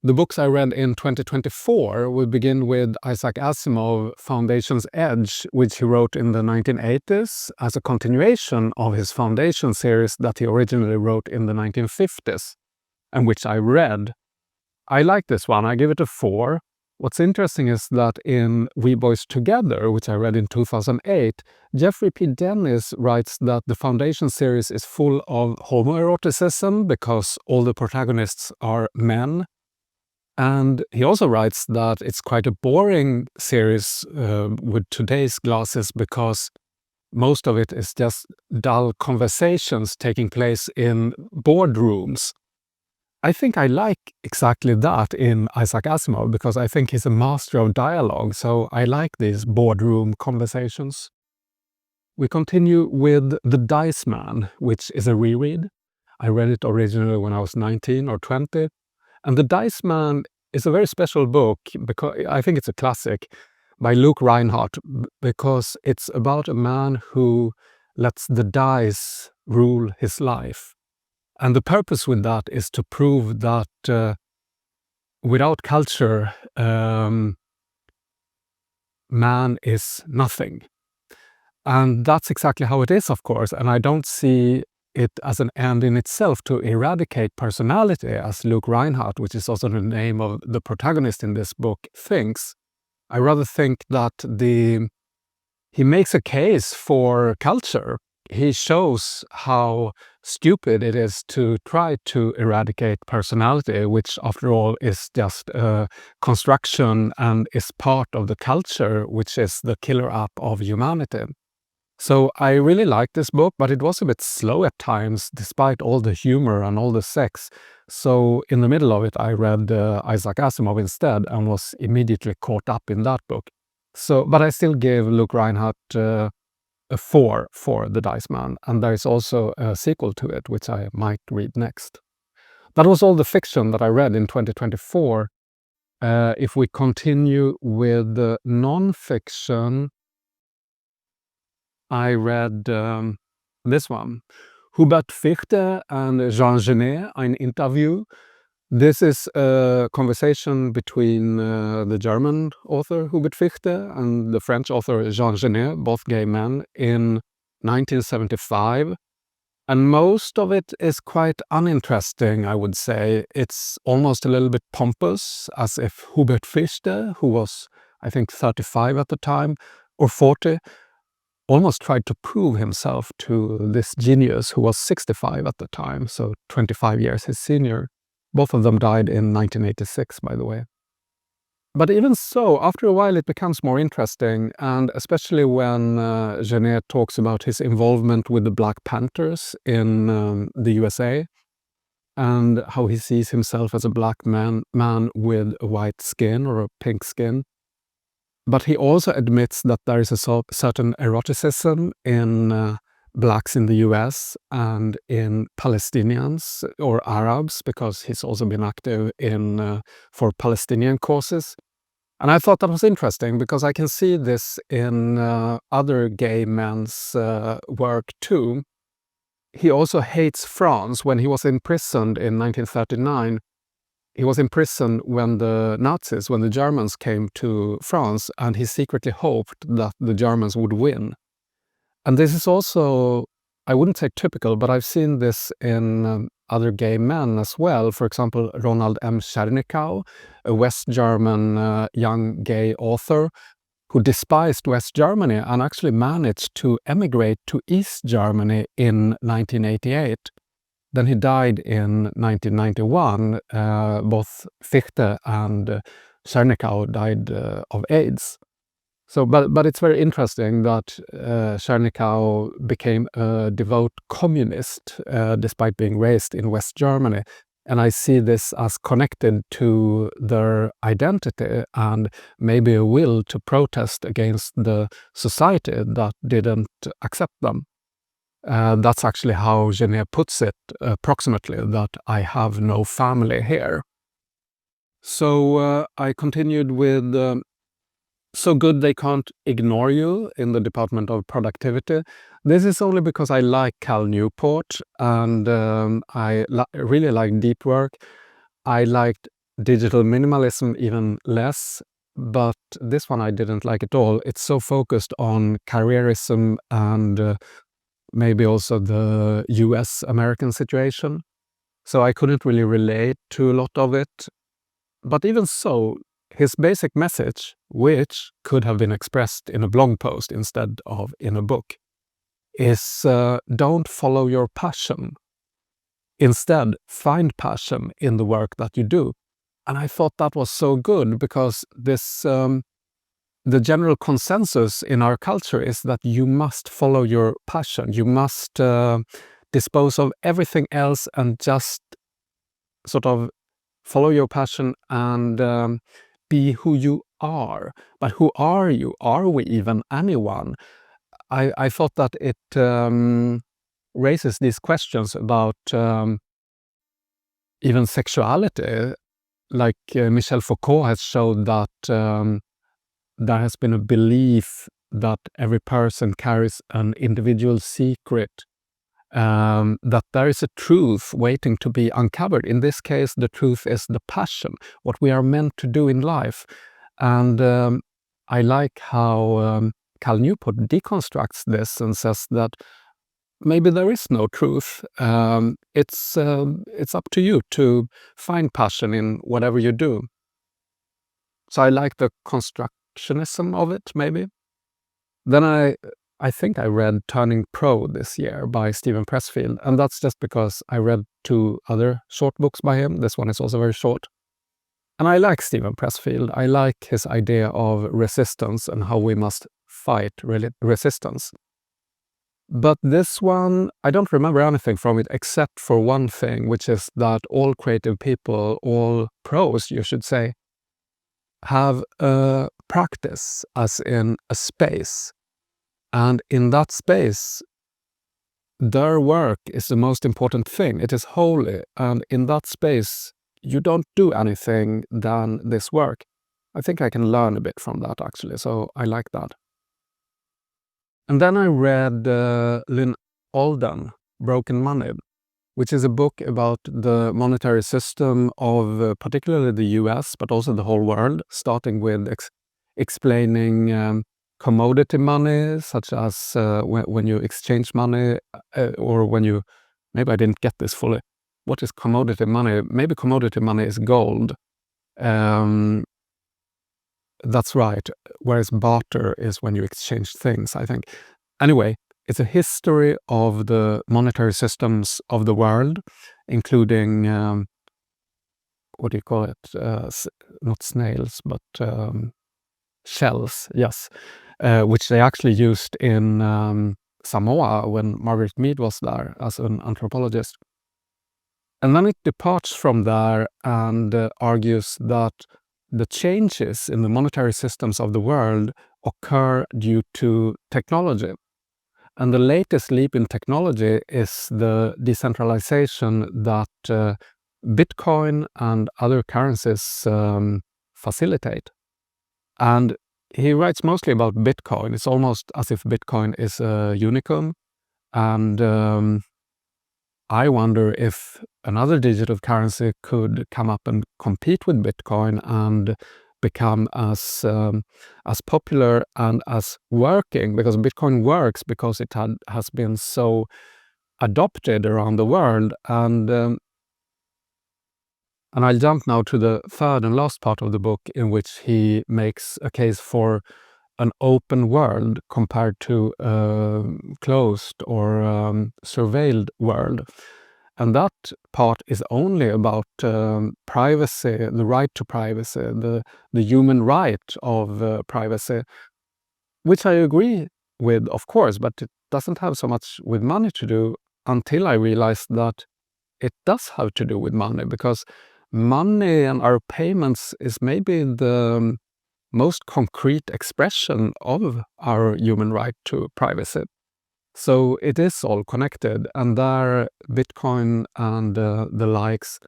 The books I read in 2024 will begin with Isaac Asimov, Foundation's Edge, which he wrote in the 1980s as a continuation of his Foundation series that he originally wrote in the 1950s, and which I read. I like this one. I give it a 4. What's interesting is that in We Boys Together, which I read in 2008, Jeffrey P. Dennis writes that the Foundation series is full of homoeroticism because all the protagonists are men. And he also writes that it's quite a boring series with today's glasses because most of it is just dull conversations taking place in boardrooms. I think I like exactly that in Isaac Asimov because I think he's a master of dialogue, so I like these boardroom conversations. We continue with The Dice Man, which is a reread. I read it originally when I was 19 or 20. And The Dice Man is a very special book because I think it's a classic by Luke Rhinehart because it's about a man who lets the dice rule his life. And the purpose with that is to prove that without culture, man is nothing. And that's exactly how it is, of course. And I don't see it as an end in itself to eradicate personality, as Luke Rhinehart, which is also the name of the protagonist in this book, thinks. I rather think that he makes a case for culture. He shows how stupid it is to try to eradicate personality, which after all is just a construction and is part of the culture, which is the killer app of humanity. So I really liked this book, but it was a bit slow at times, despite all the humor and all the sex. So in the middle of it, I read Isaac Asimov instead and was immediately caught up in that book. But I still give Luke Rhinehart a 4 for The Dice Man, and there is also a sequel to it, which I might read next. That was all the fiction that I read in 2024. If we continue with the non-fiction, I read this one, Hubert Fichte and Jean Genet, Ein Interview. This is a conversation between the German author Hubert Fichte and the French author Jean Genet, both gay men, in 1975. And most of it is quite uninteresting, I would say. It's almost a little bit pompous, as if Hubert Fichte, who was, I think, 35 at the time, or 40, almost tried to prove himself to this genius who was 65 at the time, so 25 years his senior. Both of them died in 1986, by the way. But even so, after a while it becomes more interesting, and especially when Genet talks about his involvement with the Black Panthers in the USA, and how he sees himself as a black man with a white skin or a pink skin. But he also admits that there is a certain eroticism in blacks in the US and in Palestinians or Arabs, because he's also been active for Palestinian causes. And I thought that was interesting because I can see this in other gay men's work too. He also hates France. When he was imprisoned in 1939, he was in prison when the Germans came to France, and he secretly hoped that the Germans would win. And this is also, I wouldn't say typical, but I've seen this in other gay men as well. For example, Ronald M. Chernychow, a West German young gay author who despised West Germany and actually managed to emigrate to East Germany in 1988. Then he died in 1991. Both Fichte and Chernychow died of AIDS. So, but it's very interesting that Chernychow became a devout communist despite being raised in West Germany. And I see this as connected to their identity and maybe a will to protest against the society that didn't accept them. That's actually how Genet puts it approximately, that I have no family here. So I continued with So Good They Can't Ignore You in the Department of Productivity. This is only because I like Cal Newport and I really like deep work. I liked digital minimalism even less, but this one I didn't like at all. It's so focused on careerism and maybe also the US-American situation. So I couldn't really relate to a lot of it. But even so, his basic message, which could have been expressed in a blog post instead of in a book, is don't follow your passion. Instead, find passion in the work that you do. And I thought that was so good because this, the general consensus in our culture is that you must follow your passion. You must dispose of everything else and just sort of follow your passion and be who you are. But who are you? Are we even anyone? I thought that it raises these questions about even sexuality. Like Michel Foucault has showed that there has been a belief that every person carries an individual secret, that there is a truth waiting to be uncovered. In this case, the truth is the passion, what we are meant to do in life. And I like how Cal Newport deconstructs this and says that maybe there is no truth. It's up to you to find passion in whatever you do. So I like the constructionism of it, maybe. Then I think I read Turning Pro this year by Steven Pressfield, and that's just because I read 2 other short books by him. This one is also very short. And I like Steven Pressfield. I like his idea of resistance and how we must fight resistance. But this one, I don't remember anything from it except for one thing, which is that all creative people, all pros, you should say, have a practice, as in a space. And in that space, their work is the most important thing. It is holy. And in that space, you don't do anything than this work. I think I can learn a bit from that, actually. So I like that. And then I read Lynn Alden, Broken Money, which is a book about the monetary system of particularly the US, but also the whole world, starting with explaining commodity money, such as when you exchange money, or when you, maybe I didn't get this fully. What is commodity money? Maybe commodity money is gold. That's right, whereas barter is when you exchange things, I think. Anyway, it's a history of the monetary systems of the world, including, what do you call it? Not snails, but shells, yes, which they actually used in Samoa when Margaret Mead was there as an anthropologist. And then it departs from there and argues that the changes in the monetary systems of the world occur due to technology. And the latest leap in technology is the decentralization that Bitcoin and other currencies facilitate. And he writes mostly about Bitcoin. It's almost as if Bitcoin is a unicorn. And I wonder if another digital currency could come up and compete with Bitcoin and become as popular and as working, because Bitcoin works because it has been so adopted around the world. And I'll jump now to the third and last part of the book, in which he makes a case for an open world compared to a closed or surveilled world. And that part is only about privacy, the right to privacy, the human right of privacy, which I agree with, of course, but it doesn't have so much with money to do, until I realized that it does have to do with money, because money and our payments is maybe the most concrete expression of our human right to privacy. So it is all connected, and there Bitcoin and the likes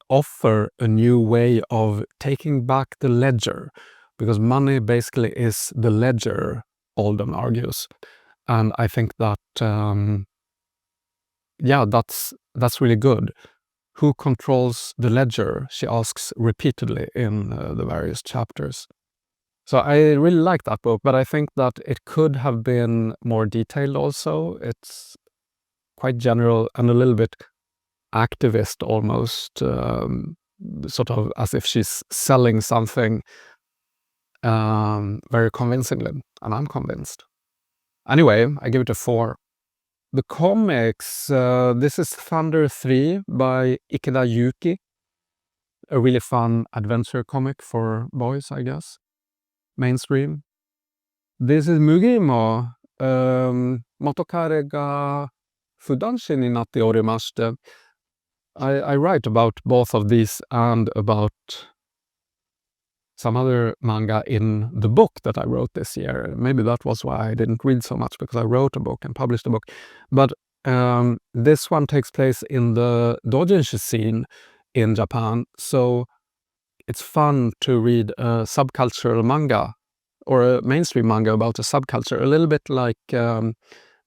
offer a new way of taking back the ledger, because money basically is the ledger, Alden argues. And I think that, yeah, that's really good. who controls the ledger, she asks repeatedly in the various chapters. So I really like that book, but I think that it could have been more detailed also. It's quite general and a little bit activist almost, sort of as if she's selling something very convincingly, and I'm convinced. Anyway, I give it a 4. The comics, this is Thunder 3 by Ikeda Yūki, a really fun adventure comic for boys, I guess, mainstream. This is Mugiimo, Motokare ga fudanshi ni natteorimashite. I write about both of these and about some other manga in the book that I wrote this year. Maybe that was why I didn't read so much, because I wrote a book and published a book. But this one takes place in the doujinshi scene in Japan, so it's fun to read a subcultural manga or a mainstream manga about a subculture, a little bit like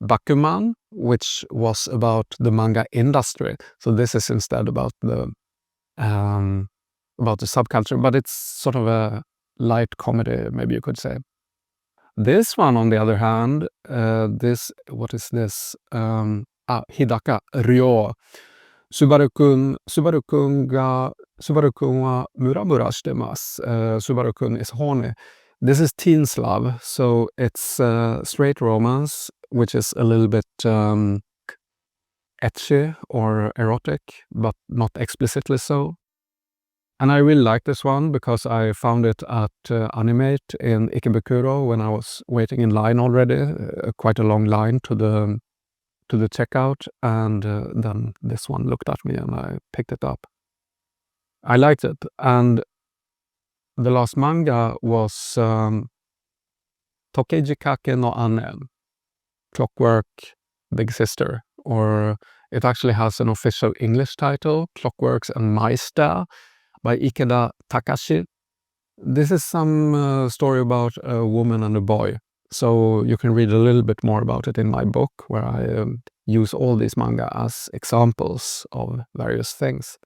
Bakuman, which was about the manga industry. So this is instead about the subculture, but it's sort of a light comedy, maybe you could say. This one, on the other hand, what is this? Hidaka Ryō. Subaru-kun wa muramura shitemasu. Subaru-kun is horny. This is teens love, so it's straight romance, which is a little bit ecchi or erotic, but not explicitly so. And I really like this one because I found it at Animate in Ikebukuro when I was waiting in line already, quite a long line to the checkout, and then this one looked at me and I picked it up. I liked it, and the last manga was Tokeijikake no Annen, Clockwork Big Sister, or it actually has an official English title, Clockworks and Meister, by Ikeda Takashi. This is some story about a woman and a boy, so you can read a little bit more about it in my book, where I use all these manga as examples of various things.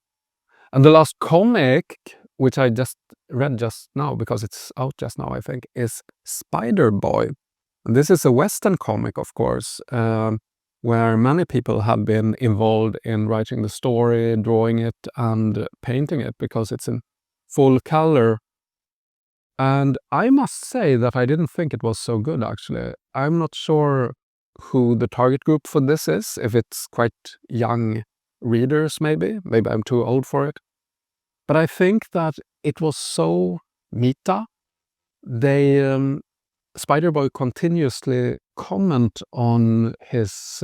And the last comic, which I just read just now, because it's out just now, I think, is Spider Boy. This is a Western comic, of course, where many people have been involved in writing the story, drawing it, and painting it, because it's in full color. And I must say that I didn't think it was so good, actually. I'm not sure who the target group for this is, if it's quite young readers, maybe. Maybe I'm too old for it. But I think that it was so meta. Spider-Boy continuously comment on his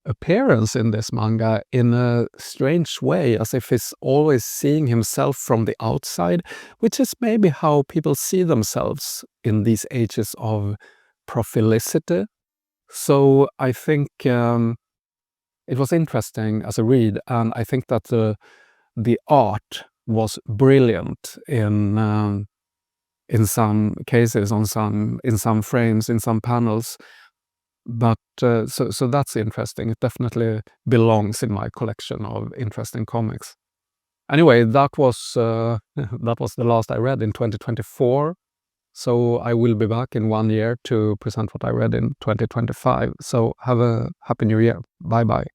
appearance in this manga in a strange way, as if he's always seeing himself from the outside, which is maybe how people see themselves in these ages of profilicity. So I think it was interesting as a read, and I think that the art was brilliant in some cases, in some frames, in some panels. But so that's interesting. It definitely belongs in my collection of interesting comics. Anyway, that was the last I read in 2024. So I will be back in 1 year to present what I read in 2025. So have a happy new year. Bye bye.